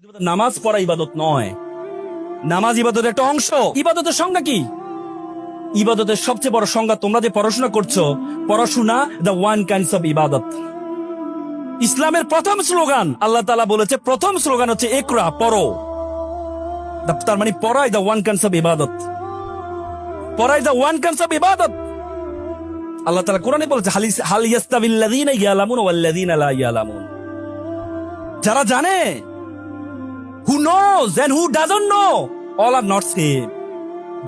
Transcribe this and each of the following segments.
নামাজ পড়া ইবাদত নয়। নামাজ ইবাদতের একটা অংশ। ইবাদতের সংজ্ঞা কি? ইবাদতের সবচেয়ে বড় সংজ্ঞা, তোমরা যে পড়াশোনা করছো, পড়াশোনা দ্য ওয়ান কাইন্ডস অফ ইবাদত। ইসলামের প্রথম স্লোগান, আল্লাহ তাআলা বলেছে প্রথম স্লোগান হচ্ছে ইকরা, পড়ো। তার মানে পড়াই দ্য ওয়ান কাইন্ডস অফ ইবাদত। পড়াই দ্য ওয়ান কাইন্ডস অফ ইবাদত। আল্লাহ তাআলা কোরআনে বলেছে হাল ইয়াস্তাবিল্লাযীনা ইয়ালামুন ওয়াল্লাযীনা লা ইয়ালামুন। যারা জানে, who knows and who doesn't know, all are not same.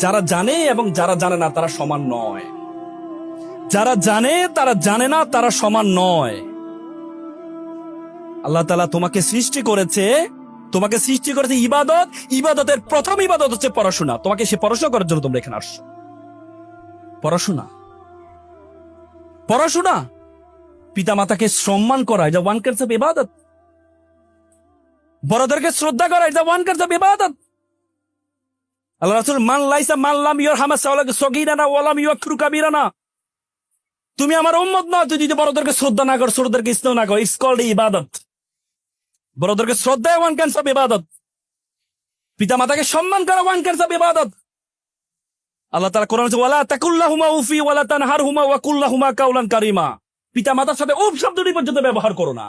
যারা জানে এবং যারা জানে না তারা সমান নয়। যারা জানে তারা জানে না তারা সমান নয়। আল্লাহ তাআলা তোমাকে সৃষ্টি করেছে ইবাদত। ইবাদতের প্রথম ইবাদত হচ্ছে পড়াশোনা। তোমাকে সে পড়াশোনা করার জন্য তোমরা এখানে আসছো। পড়াশোনা পিতা মাতাকে সম্মান করা, এটা ওয়ান কাইন্ডস অফ ইবাদত। বড়দেরকে শ্রদ্ধা করা, এটা ওয়ান কাইন্ডস অফ ইবাদত। আল্লাহ রাসূল মান লাম ইয়ারহামা সগীরানা ওয়া লাম ইউকরিম কাবীরানা। তুমি আমার উম্মত না, তুই যদি বড়দেরকে শ্রদ্ধা না কর, ছোটদেরকে স্নেহ না কর, ইটস কল্ড ইবাদত। বড়দেরকে শ্রদ্ধা ওয়ান কাইন্ডস অফ ইবাদত। পিতা মাতাকে সম্মান করা ওয়ান কাইন্ডস অফ ইবাদত। আল্লাহ তাআলা কোরআনে বলেছে ওয়ালা তাকুল্লাহুমা উফি ওয়ালা তানহারহুমা ওয়া কুল্লাহুমা কাওলান কারীমা। পিতা মাতার সাথে উফ শব্দটি পর্যন্ত ব্যবহার করো না।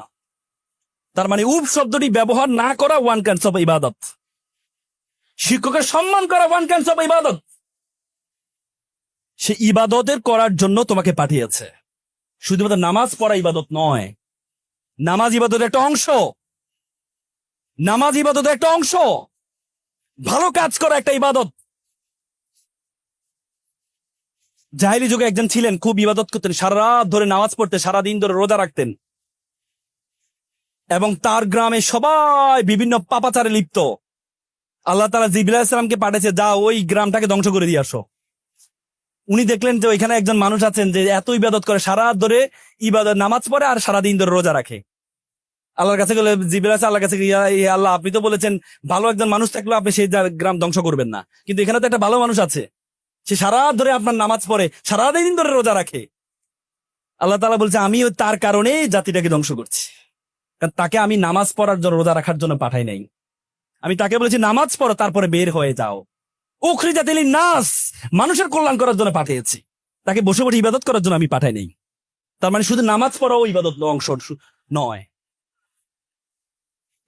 তার মানে উফ শব্দটি ব্যবহার না করা ওয়ান কাইন্ডস অফ ইবাদত। শিক্ষকের সম্মান করা ওয়ান কাইন্ডস অফ ইবাদত। সে ইবাদতের করার জন্য তোমাকে পাঠিয়েছে। শুধুমাত্র নামাজ পড়া ইবাদত নয়। নামাজ ইবাদতের একটা অংশ। নামাজ ইবাদতের একটা অংশ। ভালো কাজ করা একটা ইবাদত। জাহেলি যুগে একজন ছিলেন, খুব ইবাদত করতেন, সারা রাত ধরে নামাজ পড়তেন, সারাদিন ধরে রোজা রাখতেন, এবং তার গ্রামে সবাই বিভিন্ন পাপাচারে লিপ্ত। আল্লাহ তাআলা জিবরাইল আলাইহিস সালামকে পাঠিয়েছে, যা ওই গ্রামটাকে ধ্বংস করে দিয়ে আসো। উনি দেখলেন যে ওইখানে একজন মানুষ আছেন যে এত ইবাদত করে, সারা রাত ধরে ইবাদত নামাজ পড়ে আর সারাদিন ধরে রোজা রাখে। আল্লাহর কাছে গেলে জিবরাইল আল্লাহর কাছে, ইয়া আল্লাহ, আপনি তো বলেছেন ভালো একজন মানুষ থাকলেও আপনি সেই গ্রাম ধ্বংস করবেন না, কিন্তু এখানে তো একটা ভালো মানুষ আছে, সে সারা রাত ধরে আপনার নামাজ পড়ে, সারাদিন ধরে রোজা রাখে। আল্লাহ তাআলা বলছে আমি তার কারণে জাতিটাকে ধ্বংস করছি, কারণ তাকে আমি নামাজ পড়ার জন্য, রোজা রাখার জন্য পাঠাই নাই। আমি তাকে বলেছি নামাজ পড়ো, তারপরে বের হয়ে যাও। উখরিজাত লিন-নাস, মানুষের কল্যাণ করার জন্য পাঠিয়েছি, তাকে বসে বসে ইবাদত করার জন্য আমি পাঠাই নাই। তার মানে শুধু নামাজ পড়াও ইবাদত অংশ নয়।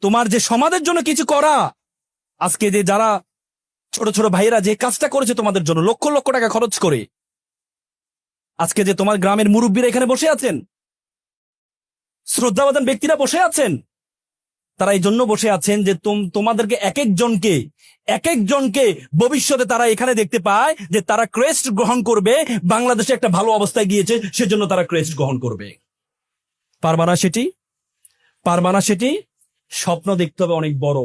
তোমার যে সমাজের জন্য কিছু করা, আজকে যে যারা ছোট ছোট ভাইয়েরা যে কাজটা করেছে তোমাদের জন্য, লক্ষ লক্ষ টাকা খরচ করে, আজকে যে তোমার গ্রামের মুরব্বীরা এখানে বসে আছেন, শ্রদ্ধাবান ব্যক্তিরা বসে আছেন, তারা এই জন্য বসে আছেন যে তোমাদেরকে এক একজনকে ভবিষ্যতে তারা এখানে দেখতে পায় যে তারা ক্রেস্ট গ্রহণ করবে, বাংলাদেশে একটা ভালো অবস্থায় গিয়েছে, সেজন্য তারা ক্রেস্ট গ্রহণ করবে। পারবা না সেটি? স্বপ্ন দেখতে হবে অনেক বড়।